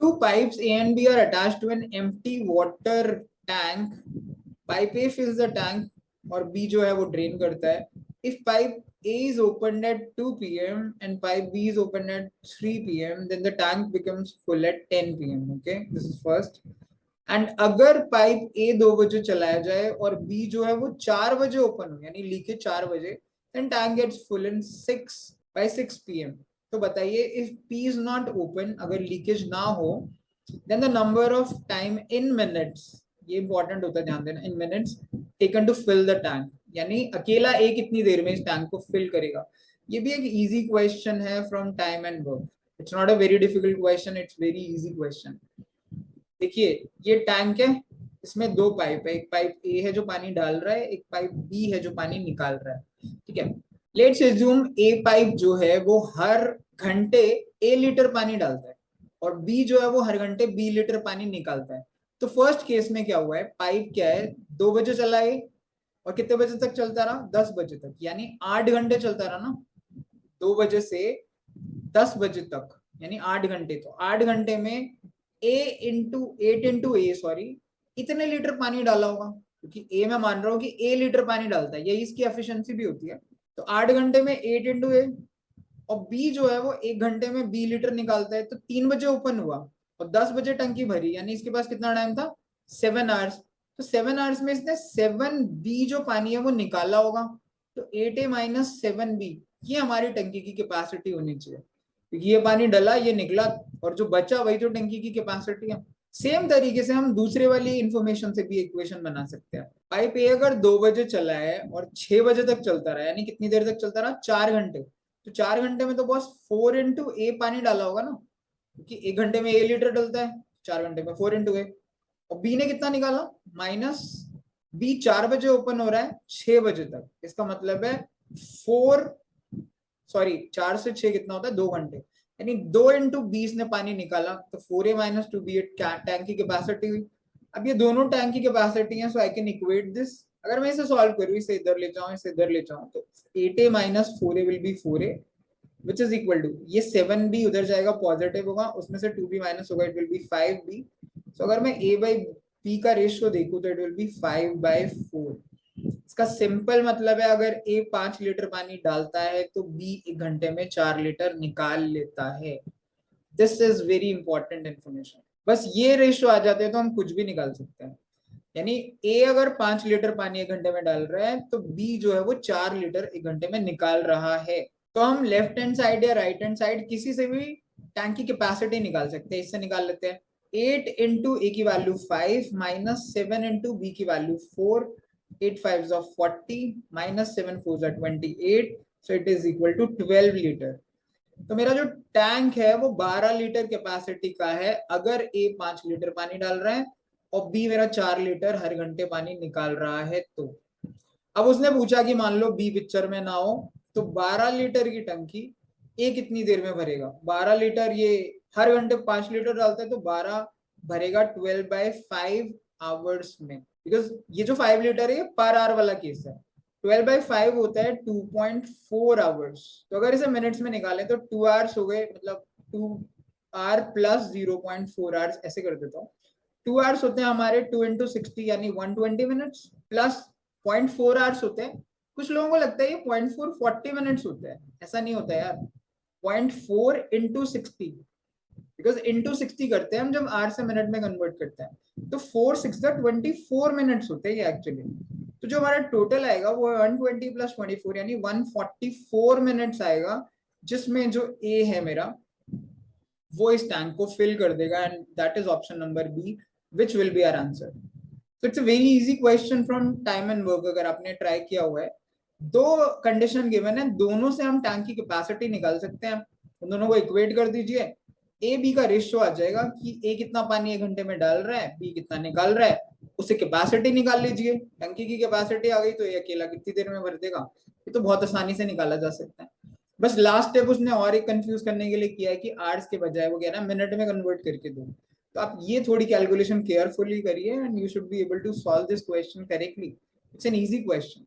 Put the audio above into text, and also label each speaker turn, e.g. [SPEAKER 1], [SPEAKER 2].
[SPEAKER 1] Two pipes A and B are attached to an empty water tank. Pipe A fills the tank और B जो है वो drain करता है. If pipe A is opened at 2 p.m. and pipe B is opened at 3 p.m., then the tank becomes full at 10 p.m. Okay, this is first. And अगर pipe A 2 बजे चलाया जाए और B जो है वो 4 बजे ओपन हो, यानी लीकेज 4 बजे, then tank gets full in 6 p.m. तो बताइए, if P is not open, अगर लीकेज ना हो, then the number of time in minutes, ये इंपॉर्टेंट होता है ध्यान देना, in minutes taken to fill the tank, यानी अकेला A कितनी देर में इस टैंक को फिल करेगा. ये भी एक इजी क्वेश्चन है from time and work. It's not a very difficult question, it's very easy question. देखिए ये टैंक है, इसमें दो पाइप है, एक पाइप ए है जो पानी डाल रहा है, एक पाइप बी है जो पानी निकाल रहा है. ठीक है, लेट्स अज्यूम ए पाइप जो है वो हर घंटे ए लीटर पानी डालता है और बी जो है वो हर घंटे बी लीटर पानी निकालता है. तो फर्स्ट केस में क्या हुआ है, पाइप क्या है 2 बजे चला है और कितने बजे तक चलता रहा, 10 बजे तक, यानी 8 घंटे चलता रहा ना, 2 बजे से 10 बजे तक, यानी 8 घंटे. तो 8 घंटे में एट इंटू ए इतने लीटर पानी डाला होगा, क्योंकि ए मैं मान रहा हूँ कि ए लीटर पानी डालता है, यही इसकी एफिशिएंसी भी होती है. तो 8 घंटे में 8 इंटू ए, और बी जो है वो 1 घंटे में बी लीटर निकालता है. तो 3 बजे ओपन हुआ और 10 बजे टंकी भरी, यानी इसके पास कितना टाइम था, 7 आवर्स. तो 7 आवर्स में इसने 7 बी जो पानी है वो निकाला होगा. तो 8A माइनस 7B, ये हमारी टंकी की कैपेसिटी होनी चाहिए, क्योंकि ये पानी डला, ये निकला, और जो बचा वही तो टंकी की कैपेसिटी है. सेम तरीके से हम दूसरे वाली इंफॉर्मेशन से भी इक्वेशन बना सकते हैं. पाइप ए अगर 2 बजे चला है और 6 बजे तक चलता रहा, यानी कितनी देर तक चलता रहा, 4 घंटे. तो 4 घंटे में तो बस 4 इंटू ए पानी डाला होगा ना, क्योंकि 1 घंटे में ए लीटर डलता है, 4 घंटे में 4 इंटू ए. और बी ने कितना निकाला, माइनस बी 4 बजे ओपन हो रहा है 6 बजे तक, इसका मतलब है 4 से 6 कितना होता है, 2 घंटे, यानी 2 इंटू 20 ने पानी निकाला. तो 4A माइनस 2B टैंक की कैपेसिटी हुई. अब ये दोनों टैंक की कैपेसिटी है, सो आई कैन इक्वेट दिस. अगर मैं इसे सॉल्व करूँ, इसे इधर ले जाऊं, इसे इधर ले जाऊं, तो 8A minus 4A will be 4A, which is equal to, ये 7B उधर जाएगा, पॉजिटिव होगा, उसमें से 2B माइनस होगा, इट विल बी 5B. सो अगर मैं A बाई B का रेशियो देखूं तो इट विल बी 5/4. इसका सिंपल मतलब है, अगर ए 5 लीटर पानी डालता है तो बी 1 घंटे में 4 लीटर निकाल लेता है. This is very important information. बस ये रेशियो आ जाते हैं तो हम कुछ भी निकाल सकते हैं. यानी ए अगर 5 लीटर पानी 1 घंटे में डाल रहा है तो बी जो है वो 4 लीटर 1 घंटे में निकाल रहा है. तो हम लेफ्ट हैंड साइड या राइट हैंड साइड किसी से भी टैंक की कैपेसिटी निकाल सकते हैं. इससे निकाल लेते हैं. 8 इंटू ए की वैल्यू 5 माइनस 7 इंटू बी की value 4, 8 5s are 40 minus 7 4s are 28, so it is equal to 12 litre. तो मेरा जो टैंक है वो 12 लीटर कैपेसिटी का है, अगर ए 5 लीटर पानी डाल रहा है और बी मेरा 4 लीटर हर घंटे पानी निकाल रहा है. तो अब उसने पूछा कि मान लो बी पिक्चर में ना हो, तो 12 लीटर की टंकी ए कितनी देर में भरेगा. 12 लीटर, ये हर घंटे 5 लीटर डालता है, तो 12 भरेगा 12/5 आवर्स में, बिकॉज ये जो 5 लीटर है पर आवर वाला केस है. 12/5 होता है 2.4 आवर्स. तो अगर इसे मिनट्स में निकालें तो 2 आवर्स हो गए, मतलब 2 आवर प्लस 0.4 आवर्स, ऐसे कर देता हूँ. 2 आवर्स होते हैं हमारे 2 इंटू 60, यानी 120 मिनट्स, प्लस 0.4 आवर्स होते हैं. कुछ लोगों को लगता है ये 0.4 40 मिनट्स होता है, ऐसा नहीं होता यार. 0.4 इंटू 60, बिकॉज इंटू 60 करते हैं हम जब आर से मिनट में कन्वर्ट करते हैं, तो 4 6 24 मिनट्स होते हैं ये एक्चुअली. तो जो हमारा टोटल आएगा वो 120 प्लस 24, यानी 144 मिनट्स आएगा, जिसमें जो ए है मेरा वो इस टैंक को फिल कर देगा, and that is option number B, which will be our answer. So it's a very easy question from time and work. अगर आपने ट्राई किया हुआ है, 2 कंडीशन गिवन है, दोनों से हम टैंक की कैपेसिटी निकाल सकते हैं. उन दोनों को इक्वेट कर दीजिए, ए बी का रेशियो आ जाएगा कि ए कितना पानी 1 घंटे में डाल रहा है, बी कितना निकाल रहा है, उससे कैपेसिटी निकाल लीजिए. टंकी की कैपेसिटी आ गई तो ये अकेला कितनी देर में भर देगा, ये तो बहुत आसानी से निकाला जा सकता है. बस लास्ट स्टेप उसने और एक कंफ्यूज करने के लिए किया है कि आवर्स के बजाय वो कह रहा है मिनट में कन्वर्ट करके दो. तो आप ये थोड़ी कैलकुलेशन केयरफुली करिए, and you should be able to solve this question correctly. It's an easy question.